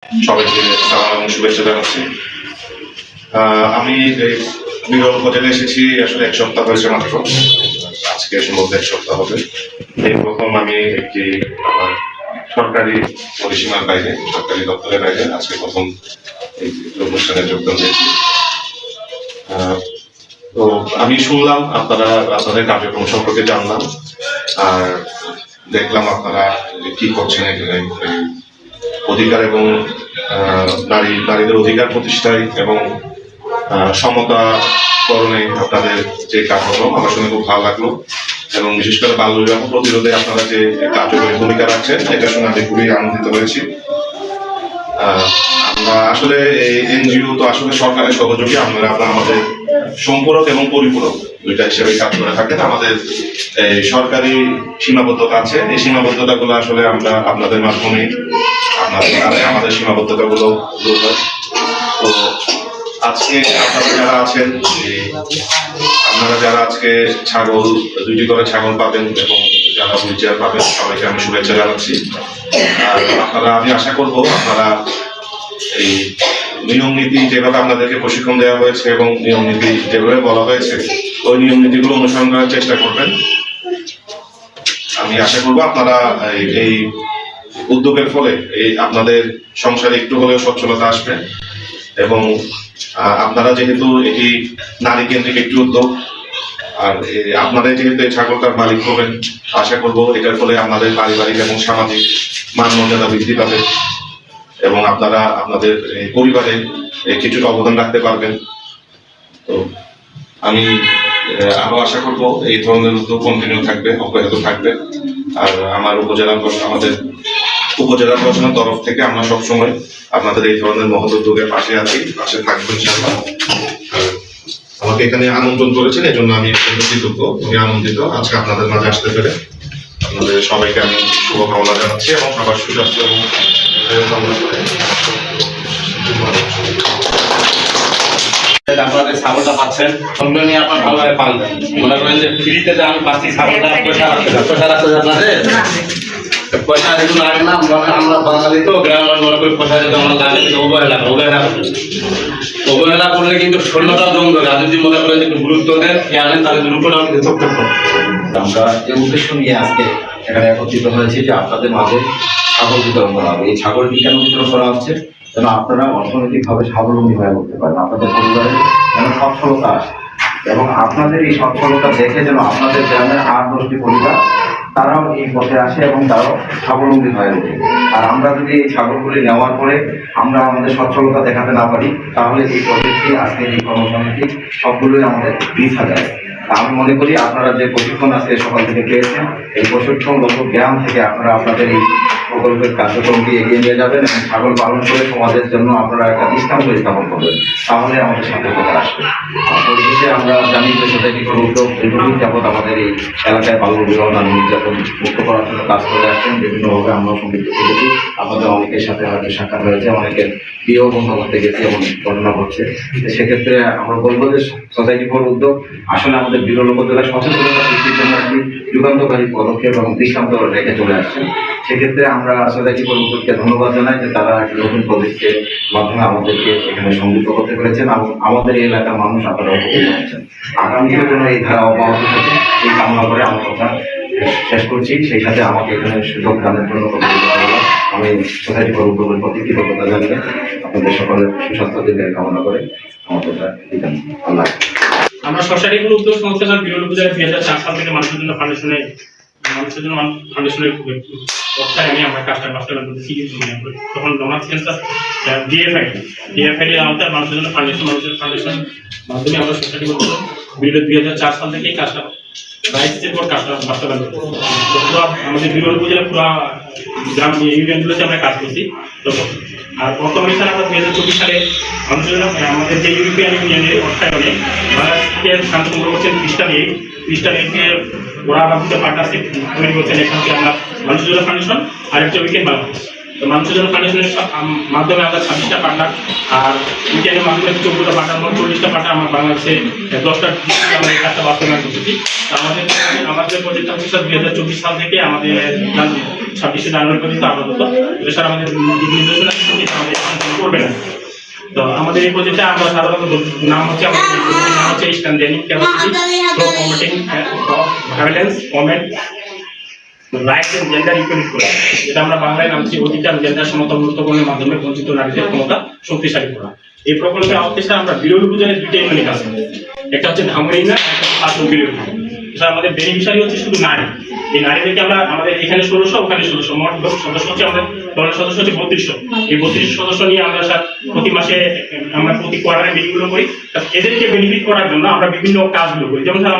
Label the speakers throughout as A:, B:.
A: সবাইকে সালাম এবং শুভেচ্ছা জানাচ্ছি। আমি বিরল উপজেলা এসেছি আসলে 1 সপ্তাহ হয়েছে মাত্র। আজকে সম্ভবত 1 সপ্তাহ হবে। এই প্রথম আমি একটি আমার সরকারি পরিসীমার বাইরে, সরকারি দপ্তরের বাইরে আজকে প্রথম এই অনুষ্ঠানে যোগদান দিয়েছি। তো আমি শুনলাম আপনাদের কার্যক্রম সম্পর্কে জানলাম, আর দেখলাম আপনারা কি করছেন এখানে অধিকার এবং নারীদের অধিকার প্রতিষ্ঠায় এবং সমতাকরণে আপনাদের যে কার্যক্রম আমার শুনে খুব ভালো লাগলো, এবং বিশেষ করে বাল্য বিবাহ প্রতিরোধে আপনারা যে কার্যকরী ভূমিকা রাখছেন এটা শুনে আমি খুবই আনন্দিত হয়েছি। আমরা আসলে এই এনজিও তো আসলে সরকারের সহযোগী, আপনারা আমাদের সম্পূরক এবং পরিপূরক দুইটা হিসেবে কাজ করে থাকেন। আমাদের সরকারি সীমাবদ্ধতা আছে, এই সীমাবদ্ধতা গুলো আসলে আমরা আপনাদের মাধ্যমে আমাদের সীমাবদ্ধতা গুলো দূর হয়। তো আজকে আপনারা যারা আজকে ছাগল 2টি করে ছাগল পাবেন এবং যারা হুইল চেয়ার পাবেন সবাইকে আমি শুভেচ্ছা জানাচ্ছি। আর আমি আশা করব আপনারা এই নিয়ম নীতি যেভাবে আপনাদেরকে প্রশিক্ষণ দেওয়া হয়েছে এবং নিয়ম নীতি যেভাবে বলা হয়েছে ওই নিয়ম নীতিগুলো অনুসরণ করার চেষ্টা করবেন। আমি আশা করব আপনারা এই উদ্যোগের ফলে আপনাদের সংসারে একটু হলেও সচ্ছলতা আসবে, এবং আপনারা যেহেতু এটি নারী কেন্দ্রিক একটি উদ্যোগ, আর আপনারা যেহেতু এই ছাগলটার মালিক হবেন, আশা করব এটার ফলে আমাদের পারিবারিক এবং সামাজিক মান মর্যাদা বৃদ্ধি পাবে এবং আপনারা আপনাদের পরিবারে কিছুটা অবদান রাখতে পারবেন। তো আমি আরো আশা করব এই ধরনের উদ্যোগ কন্টিনিউ থাকবে, অব্যাহত থাকবে। আর আমাদের উপজেলা প্রশাসনের তরফ থেকে আমরা সবসময় আপনাদের এই ধরনের মহৎ উদ্যোগের পাশে থাকবো ইনশাআল্লাহ। আমাকে এখানে আমন্ত্রণ করেছেন, এই জন্য আমি কৃতজ্ঞ, আমি আনন্দিত আজকে আপনাদের মাঝে আসতে পেরে। আপনাদের সবাইকে আমি শুভকামনা জানাচ্ছি এবং সবার সুস্বাস্থ্য এবং
B: আপনাদের ছাগলটা পাচ্ছেন, সঙ্গে নিয়ে আপনার ভালোভাবে পালবেন। মনে করেন যে ফ্রিতে যে আমি পাচ্ছি ছাগলটা পয়সা রাখতে আপনাদের পয়সা যেগুলো লাগে না, আমরা বাঙালি তো গ্রামের মনে করি পয়সা যদি আমরা লাগে অবহেলা করলে কিন্তু শূন্যতা জমবে। যদি মনে করেন যে গুরুত্ব দেন আনেন তাহলে দুর্বল
C: আমরা যে উদ্দেশ্য নিয়ে আজকে এখানে একত্রিত হয়েছি যে আপনাদের মাঝে ছাগল বিতরণ করা হবে। এই ছাগল কেন বিতরণ করা হচ্ছে? যেন আপনারা অর্থনৈতিকভাবে স্বাবলম্বী হয়ে উঠতে পারেন, আপনাদের পরিবারের যেন সচ্ছলতা আসে, এবং আপনাদের এই সচ্ছলতা দেখে যেন আপনাদের গ্রামের 8-10টি পরিবার তারাও এই পথে আসে এবং তারাও স্বাবলম্বী হয়ে ওঠে। আর আমরা যদি এই ছাগলগুলি নেওয়ার পরে আমরা আমাদের সচ্ছলতা দেখাতে না পারি, তাহলে এই প্রজেক্টটি, আজকের এই কর্মসূচিটি সবগুলোই আমাদের বৃথা যায়। আমি মনে করি আপনারা যে প্রশিক্ষণ আজকে সকাল থেকে পেয়েছেন, এই প্রশিক্ষণগত জ্ঞান থেকে আপনারা আপনাদের এই প্রকল্পের কার্যক্রমটি এগিয়ে নিয়ে যাবেন এবং ছাগল পালন করে সমাজের জন্য আপনারা একটা দৃষ্টান্ত স্থাপন করবেন, তাহলে আমাদের সার্থকতা আসবে। পরিশেষে আমরা জানি যে সোসাইটি ফর উদ্যোগ দীর্ঘদিন যাবৎ আমাদের এই এলাকায় বাল্য বিবাহ নারী নির্যাতন মুক্ত করার জন্য কাজ করে আসছেন। বিভিন্নভাবে আমরা সম্পৃক্ত থেকেছি, আমাদের অনেকের সাথে হয়তো সাক্ষাৎ হয়েছে, অনেকের বিয়েও বন্ধ করতে গেছে এমন ঘটনা ঘটছে। সেক্ষেত্রে আমরা বলবো যে সোসাইটি ফর উদ্যোগ আসলে আমাদের বিরল উপজেলায় সচেতনতা সৃষ্টির জন্য একটি যুগান্তকারী পদক্ষেপ এবং দৃষ্টান্ত রেখে চলে আসছেন। সেক্ষেত্রে আমরা সোসাইটি ফর উদ্যোগকে ধন্যবাদ জানাই যে তারা একটি নতুন প্রজেক্টের মাধ্যমে আমাদেরকে এখানে সংযুক্ত করতে পেরেছেন এবং আমাদের এই এলাকার মানুষ আপনারা উপকৃত হচ্ছেন। আগামীতেও যেন এই ধারা অব্যাহত থাকে এই কামনা করে আমার কথা শেষ করছি। সেই সাথে আমাকে এখানে সুযোগ দানের জন্য আমি সোসাইটি ফর উদ্যোগের প্রতি কৃতজ্ঞতা জানিয়ে আপনাদের সকলের সুস্বাস্থ্য দীর্ঘায়ু কামনা করে আমার কথা দিতেন। আল্লাহ।
D: আমরা সোসাইটি ফর উদ্যোগ সংস্থা বিরল উপজেলা 2004 সাল থেকে মানুষের জন্য ফাউন্ডেশনের অর্থায় আমরা কাজটা বাস্তবায়ন করতে শিখেছি। তখন ডোনার সেন্সার ডিএফআইডি আওতায় মানুষের জন্য মানুষের ফাউন্ডেশন মাধ্যমে আমরা সোসাইটি ফর উদ্যোগ 2004 সাল থেকে কাজটা রাইটের পর কাজটা বাস্তবায়ন করতে আমাদের বিরল উপজেলা পুরো গ্রাম ইউনিয়নগুলোতে আমরা কাজ করছি। তো আর বর্তমানে স্যার আমরা 2024 সালে মানুষের জন্য আমাদের যে ইউরোপিয়ান ইউনিয়নের অর্থায়নে শান্তিপূর্ণ করছেন খ্রিস্টান একে ওরা আমাদের পার্টনারশিপ তৈরি করছেন। এখান থেকে আমরা মানুষের জন্য ফাউন্ডেশন আর একটা উইকেন্ড বাংলাদেশ তো মানুষের জন্য ফাউন্ডেশনের মাধ্যমে আমরা 26টা পার্টনার, আর উইকেন্ডের মাধ্যমে 14টা পার্টনার, মোট 40টা পার্টনার আমার বাংলাদেশে 10টা ডিস্ট্রিক্টে আমরা এই কাজটা বাস্তবায়ন করতেছি। তো আমাদের প্রজেক্টটা হচ্ছে স্যার 2024 সাল থেকে আমাদের 26শে জানুয়ারি পর্যন্ত আপাতত এটা স্যার আমাদের নির্দেশনা আমাদের করবে না। তো আমাদের এই প্রজেক্টে আমরা সাধারণত নাম হচ্ছে আমাদের প্রজেক্টের নাম হচ্ছে standing capacity for promoting violence women rights and gender equality করা, যেটা আমরা বাংলায় নাম দিচ্ছি অধিকার জেন্ডার সমতা উন্নতকরণের মাধ্যমে বঞ্চিত নারীদের ক্ষমতা শক্তিশালী করা। এই প্রকল্পের আওতায় স্যার আমরা বিরল উপজেলায় 2টা ইউনিট কাজ করি, একটা হচ্ছে ধামরিনা, একটা হচ্ছে পাঁচন বিরল। স্যার আমাদের বেনিফিশিয়ারি হচ্ছে শুধু নারী। এই নারীদেরকে আমরা আমাদের এখানে 1600, ওখানে 1600, মোট সদস্য হচ্ছে আমাদের দলের সদস্য হচ্ছে 3200। এই 3200 সদস্য নিয়ে আমরা স্যার প্রতি মাসে আমরা প্রতি কোয়ার্টারে মিটিংগুলো করি। এদেরকে বেনিফিট করার জন্য আমরা বিভিন্ন কাজগুলো করি। যেমন স্যার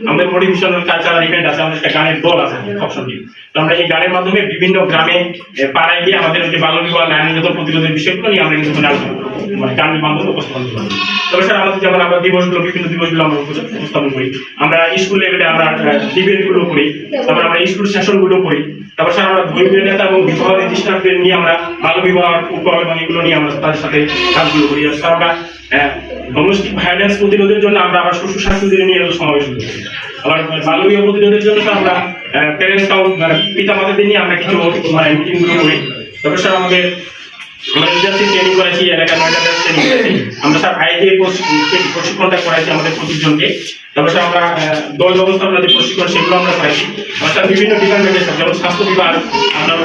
D: আমাদের মোটিভেশনাল কালচারাল ইভেন্ট আছে, আমাদের একটা গানের দল আছে অপশন টিম। তো আমরা এই গানের মাধ্যমে বিভিন্ন গ্রামে পাড়ায় গিয়ে আমাদের যে বাল্য বিবাহ নারী নির্যাতন প্রতিরোধের বিষয়গুলো নিয়ে আমরা কিন্তু আলোচনা করি, মানে গানের মাধ্যমে উপস্থাপন করি। তবে স্যার আমাদের যেমন আমরা দিবসগুলো, বিভিন্ন দিবসগুলো আমরা উপস্থাপন করি। আমরা স্কুল লেভেলে আমরা ডিবেটগুলো করি, তারপর আমরা স্কুল সেশনগুলো করি। তারপর স্যার আমরা ধর্মীয় নেতা এবং বিবাহ রেজিস্ট্রারদের নিয়ে আমরা বাল্য বিবাহ উপর এবং এগুলো নিয়ে আমরা তাদের সাথে কাজগুলো করি। আর স্যার আমরা ডোমেস্টিক ভায়োলেন্স প্রতিরোধের জন্য আমরা আবার শ্বশুর শাশুড়িদের নিয়ে সমাবেশ করি। আবার বাল্য বিবাহ প্রতিরোধের জন্য স্যার আমরা প্যারেন্টস মানে পিতা মাতাদের নিয়ে আমরা কিছু মানে মিটিংগুলো করি। তারপর স্যার আমাদের লিডারশিপ ট্রেনিং করাইছি, এলাকার 9টা ব্যাচ ট্রেনিং করেছি আমরা স্যার। আইডি প্রশিক্ষণটা করাইছি আমাদের 25 জনকে। তারপর স্যার আমরা দল ব্যবস্থাপনার যে প্রশিক্ষণ সেগুলো আমরা করাইছি। আমরা স্যার বিভিন্ন ডিপার্টমেন্টের স্যার, যেমন স্বাস্থ্য বিভাগ, আপনার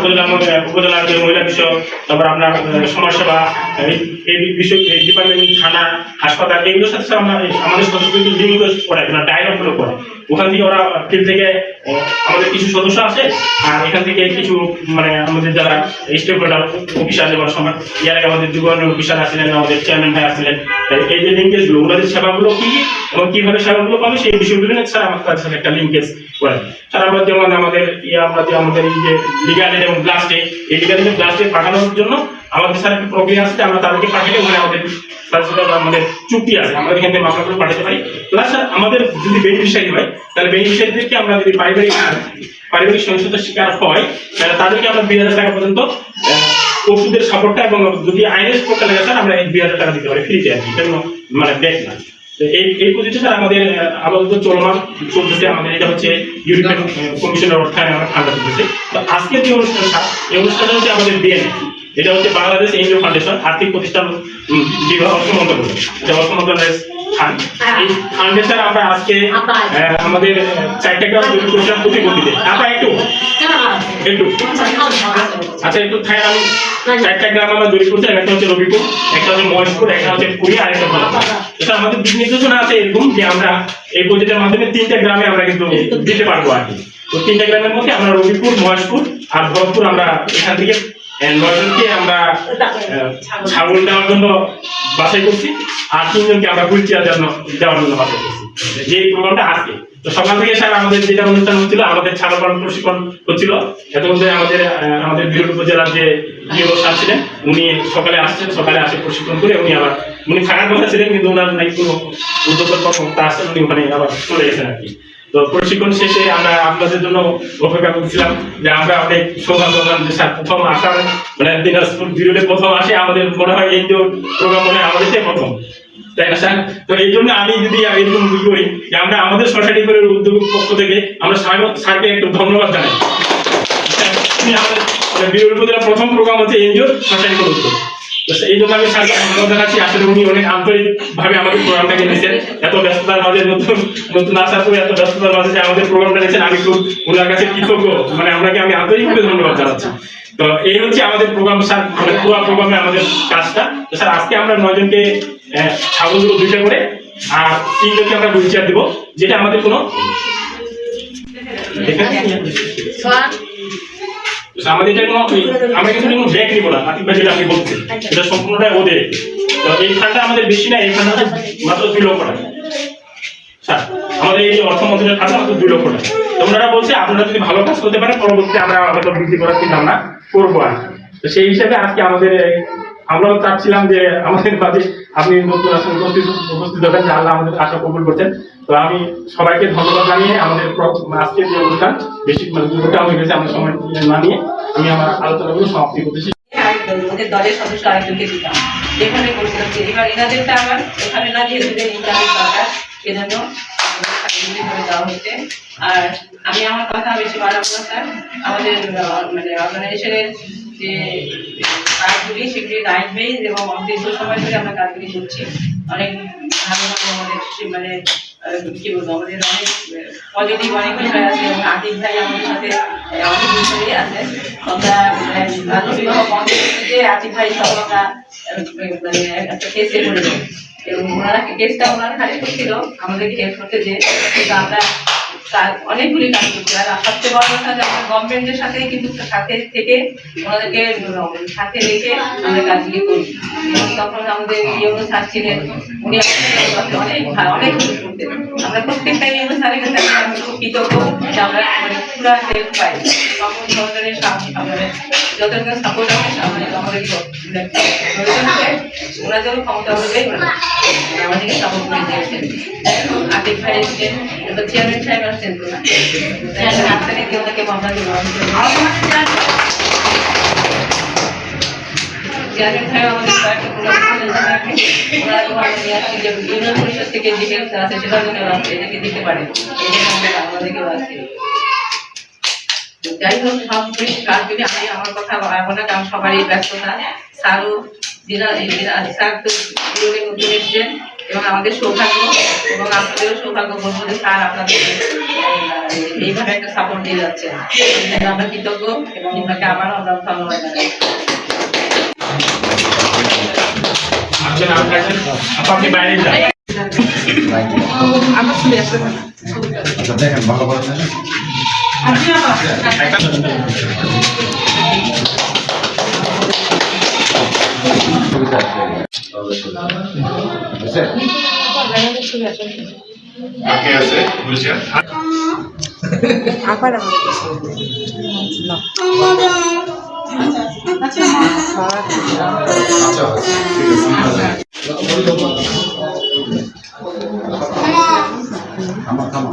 D: উপজেলার যে মহিলা বিষয়, তারপর আপনার সমাজসেবা, এই বিষয় এই ডিপার্টমেন্ট, থানা, হাসপাতাল, এগুলোর সাথে স্যার আমরা আমাদের সদস্যদের লিঙ্ক করাই, ডায়লগগুলো করে। ওখান থেকে ওরা ফিল্ড থেকে আমাদের কিছু সদস্য আছে, আর এখান থেকে কিছু মানে আমাদের যারা স্টেক হোল্ডার অফিসার, যেমন সমাজ ইয়ার আগে আমাদের যুব অফিসার আসছিলেন, আমাদের চেয়ারম্যান ভাই আসছিলেন, এই যে লিঙ্কেজগুলো, ওনাদের সেবাগুলো কি এবং কিভাবে সেবাগুলো পাবে সেই বিষয়গুলো নিয়ে স্যার আমার তাদের সাথে একটা লিঙ্কেজ করে। স্যার আমরা যেমন আমাদের আমরা যে আমাদের এই যে লিগাল এবং ব্লাস্টে, এই লিগাল এবং ব্লাস্টে পাঠানোর জন্য আমাদের স্যার একটা প্রক্রিয়া আছে, আমরা তাদেরকে পাঠালে ওখানে আমাদের তাদের সাথে আমাদের চুক্তি আছে, আমরা এখান থেকে মামলাগুলো পাঠাতে পারি। প্লাস স্যার আমাদের যদি বেনিফিশিয়ারি হয়, তাহলে বেনিফিশিয়ারিদেরকে আমরা যদি পারিবারিক সহিংসতার শিকার হয়, তাহলে তাদেরকে আমরা 2000 টাকা পর্যন্ত ওষুধের সাপোর্টটা, এবং যদি আইনের সাপোর্টটা লাগে স্যার আমরা 2000 টাকা দিতে পারি ফ্রিতে, আর কি, কোনো মানে ব্যাক না। এই প্রজেক্টে স্যার আমাদের আপাতত চলমান চলতেছে। আমাদের এটা হচ্ছে ইউরোপিয়ান কমিশনের অর্থায়নে আমরা ফান্ড দিতেছি। তো আজকের যে অনুষ্ঠান স্যার, এই অনুষ্ঠানটা হচ্ছে আমাদের বিএনএ, এটা হচ্ছে বাংলাদেশ এনজিও ফাউন্ডেশন আর্থিক প্রতিষ্ঠান বিভাগ, অর্থ মন্ত্রণালয়, এটা অর্থ মন্ত্রণালয়ের ফান্ড। এই ফান্ডে স্যার আমরা আজকে আমাদের 4টা গ্রাম তৈরি করেছিলাম প্রতিবন্ধীদের। আপনারা একটু আচ্ছা একটু থাকেন, আমি 4টা গ্রাম আমরা তৈরি করছি। একটা হচ্ছে রবিপুর, একটা হচ্ছে মহেশপুর, একটা হচ্ছে পুরী, আর একটা হলো এটা। আমাদের দিক নির্দেশনা আছে এরকম যে আমরা এই প্রজেক্টের মাধ্যমে 3টা গ্রামে আমরা কিন্তু দিতে পারবো আর কি। তো 3টা গ্রামের মধ্যে আমরা রবিপুর, মহেশপুর আর ভরতপুর, আমরা এখান থেকে 9 জনকে আমরা ছাগল দেওয়ার জন্য বাছাই করছি, আর 3 জনকে আমরা হুইল চেয়ার দেওয়ার জন্য বাছাই করছি, যে প্রোগ্রামটা আজকে। তো সকাল থেকে স্যার আমাদের যেটা অনুষ্ঠান হচ্ছিল, আমাদের ছাগল পালন প্রশিক্ষণ হচ্ছিল। এর মধ্যে আমাদের বিরল উপজেলার যে ইও স্যার ছিলেন, উনি সকালে আসছেন, সকালে আসে প্রশিক্ষণ করে উনি থাকার কথা ছিলেন, কিন্তু ওনার নাকি কোনো উদ্যোগের কথা আসছেন, উনি ওখানে আবার চলে গেছেন আর কি। তো প্রশিক্ষণ শেষে আমরা আপনাদের জন্য অপেক্ষা করছিলাম যে আমরা অনেক সৌভাগ্য যে স্যার প্রথম আসার মানে দিনাজপুর বিরলে প্রথম আসে, আমাদের মনে হয় এই যে প্রোগ্রাম মনে হয় আমাদের প্রথম, তাই না স্যার? তো এই জন্য আমি যদি এরকম করি যে আমরা আমাদের সোসাইটি করে উদ্যোগের পক্ষ থেকে আমরা স্যারকে একটু ধন্যবাদ জানাই। আমাদের বিরল উপজেলা প্রথম প্রোগ্রাম হচ্ছে এনজিও সোসাইটি করে উদ্যোগ। এই জন্য আমি স্যারকে ধন্যবাদ জানাচ্ছি। আসলে উনি অনেক আন্তরিকভাবে আমাদের প্রোগ্রামটাকে নিয়েছেন, এত ব্যস্ততার মাঝে নতুন আসার পরে এত ব্যস্ততার মাঝে যে আমাদের প্রোগ্রামটা নিয়েছেন, আমি খুব ওনার কাছে কৃতজ্ঞ, মানে আমি আন্তরিকভাবে ধন্যবাদ জানাচ্ছি। তো এই হচ্ছে আমাদের প্রোগ্রাম স্যার, মানে পুরো প্রোগ্রামে আমাদের কাজটা। তো স্যার আজকে আমরা 9 জনকে ছাগলগুলো 2টা করে, আর 3 জনকে আমরা হুইল চেয়ার দেবো, যেটা আমাদের কোনো আমাদের এটা কোনো আমরা কিন্তু কোনো ব্যাগ নিব না, আতিক ভাই যেটা আপনি বলছেন এটা সম্পূর্ণটাই ওদের। তো এই ফান্ডটা আমাদের বেশি না, এই ফান্ডটা মাত্র 2 লক্ষ টাকা স্যার, আমাদের এই অর্থ মন্ত্রণালয়ের ফান্ড মাত্র 2 লক্ষ টাকা। তো ওনারা বলছে আপনারা যদি ভালো কাজ করতে পারেন, পরবর্তীতে আমরা হয়তো বৃদ্ধি করার চিন্তা ভাবনা করবো আর। তো সেই হিসাবে আজকে আমরাও চাচ্ছিলাম যে আমাদের মাঝে আপনি নতুন আসেন, উপস্থিত হবেন, যে আল্লাহ আমাদের আশা কবুল করছেন। তো আমি সবাইকে ধন্যবাদ জানিয়ে আমাদের আজকের যে অনুষ্ঠান বেশি মানে 2টা হয়ে গেছে, আমরা সময় না নিয়ে আমি আমার আলোচনাগুলো সমাপ্তি করতেছি।
E: ওদের দলের সদস্য আরেকজনকে দিতাম, যেখানে বলছিলাম যে এবার এনাদেরটা আবার ওখানে না দিয়ে দিলে ইন্টারনেট দরকার, সেজন্য সার্টিফিকেট দেওয়া হচ্ছে। আর আমি আমার কথা বেশি বাড়াবো না স্যার, আমাদের মানে অর্গানাইজেশনের যে কাজগুলি সেগুলি রাইট বেজ এবং দীর্ঘ সময় ধরে আমরা কাজগুলি করছি। অনেক ভালোভাবে আমাদের মানে কি বলবো, আমাদের অনেক পজিটিভ অনেক বিষয় আছে এবং আতিক ভাই আমাদের সাথে অনেক বিষয়ই আছে। আমরা বিবাহ বন্ধ যে আতিক ভাই সহ আমরা মানে একটা কেসে করে দেবো এবং ওনারা কেসটা ওনারা খালি করছিল আমাদেরকে হেল্প করতে, যে কিন্তু আমরা অনেকগুলি কাজ করছি। আর সবচেয়ে বড় কথা যে আমরা গভর্নমেন্টের সাথে কিন্তু সাথে থেকে ওনাদেরকে সাথে রেখে আমরা কাজগুলি করি। এবং তখন আমাদের ইউনো স্যার ছিলেন, উনি অনেক অনেক কিছু করতেন। আমরা প্রত্যেকটা ইউনো স্যারের কাছে আমি খুব কৃতজ্ঞ যে আমরা মানে পুরো হেল্প পাই, সকল ধরনের যতটা সাপোর্ট আছে আমাদের প্রয়োজন হয় ওনার জন্য ক্ষমতা অনুযায়ী আমাদেরকে সাপোর্ট করে দিয়েছেন। আতিক ভাই এসছেন, চেয়ারম্যান সাহেব আসছেন তো না, ডাক্তারে দিয়ে ওনাকে মামলা দেওয়া চেয়ারম্যান সাহেব আমাদের কয়েকটা ইউনিয়ন পরিষদ থেকে যে হেল্প আছে সেটার জন্য এদেরকে দিতে পারে, এই জন্য আমাদেরকেও আছে। যাই হোক, সব কাজ যদি আমি আমার কথা বলবো না, কারণ সবারই ব্যস্ততা। স্যারও স্যার তো নতুন এসছেন এবং আমাদের সৌভাগ্য এবং আপনাদেরও সৌভাগ্য বলবো যে স্যার আপনাদের এইভাবে একটা সাপোর্ট দিয়ে যাচ্ছে, আমরা কৃতজ্ঞ এবং আপনাকে আবারও আমরা ধন্যবাদ জানাই।
D: আপনি বাইরে যান।
E: আমার ছবি আসবে না,
C: আচ্ছা দেখেন ভালো করে দেখেন।
A: কে আছে বলছেন?
E: আবার
C: আচ্ছা ঠিক আছে। থামা থামা।